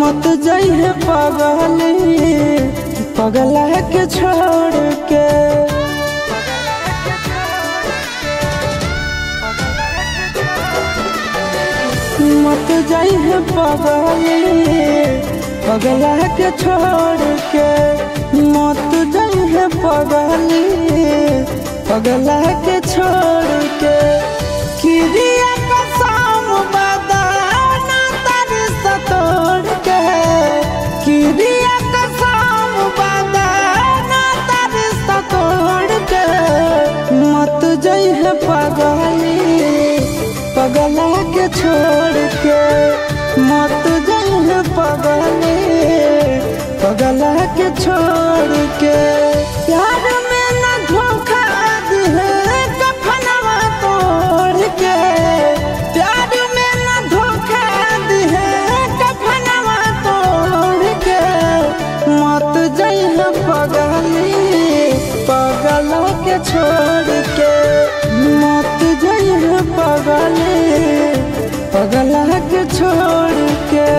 मत जाइए पगला के छोड़ के। मत जाइए पगला के छोड़ के। मत जाइए पगला के छोड़ के। किरिया कसम बदाना तारी सतोड़ के। किरिया कसम बदाना तारी सतोड़ के। मत जाइए पगला के छोड़ के। मत जाइए पगला के छोड़ के। प्यार में न धोखा दिए कफनवा तोड़ के। प्यार में न धोखा दिए कफनवा तोड़ के। मत जाइए पगला के छोड़ के। मत जाइए पगला के छोड़ के।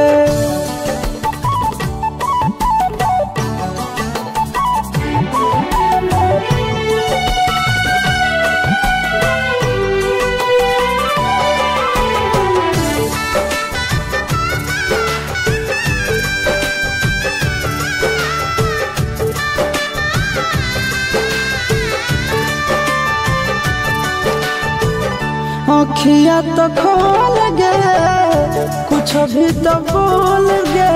अखिया तो खोल गे कुछ भी तो बोल गे।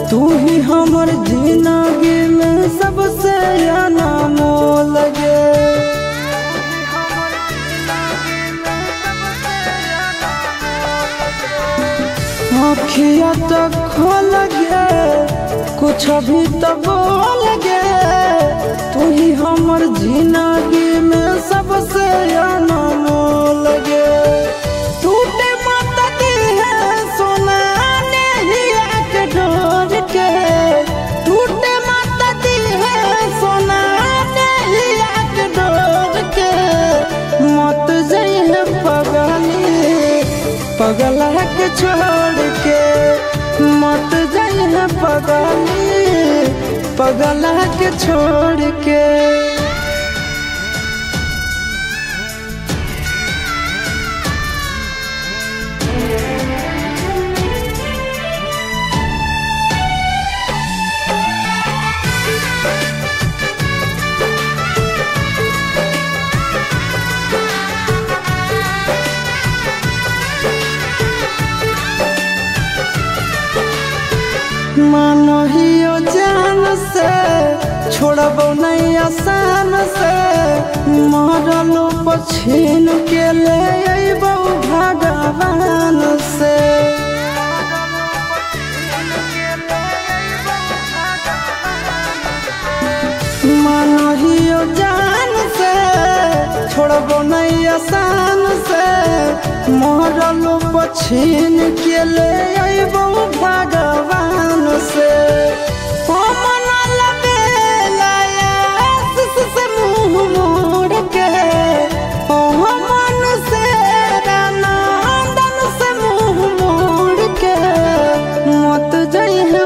तू ही हमर जिंदगी में सबसे अनमोल गे। अखिया तो खोल गे कुछ भी तो बोल गे। तू ही हमर जिंदगी में सबसे अनमोल गे। टूटे मत दिए सोना नैया के डोर के। टूटे मत दिए सोना नैया के डोर के। मत जाइए पगला के छोड़ के। मत जाइए पगला के छोड़ के। मानो हियो जान से छोड़बो नहीं आसान से। मरलो पछीन के ले अइबो भगवान से। मानो हियो जान से छोड़बो नहीं आसान से। मरलो पछीन के ले अइबो भगवान से। से मुँह मोड़ के मन से रानंदन से मुँह मोड़ के। मत जाइए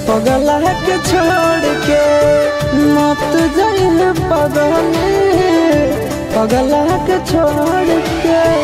पगला के छोड़ के। मत जाइए पगला के छोड़ के।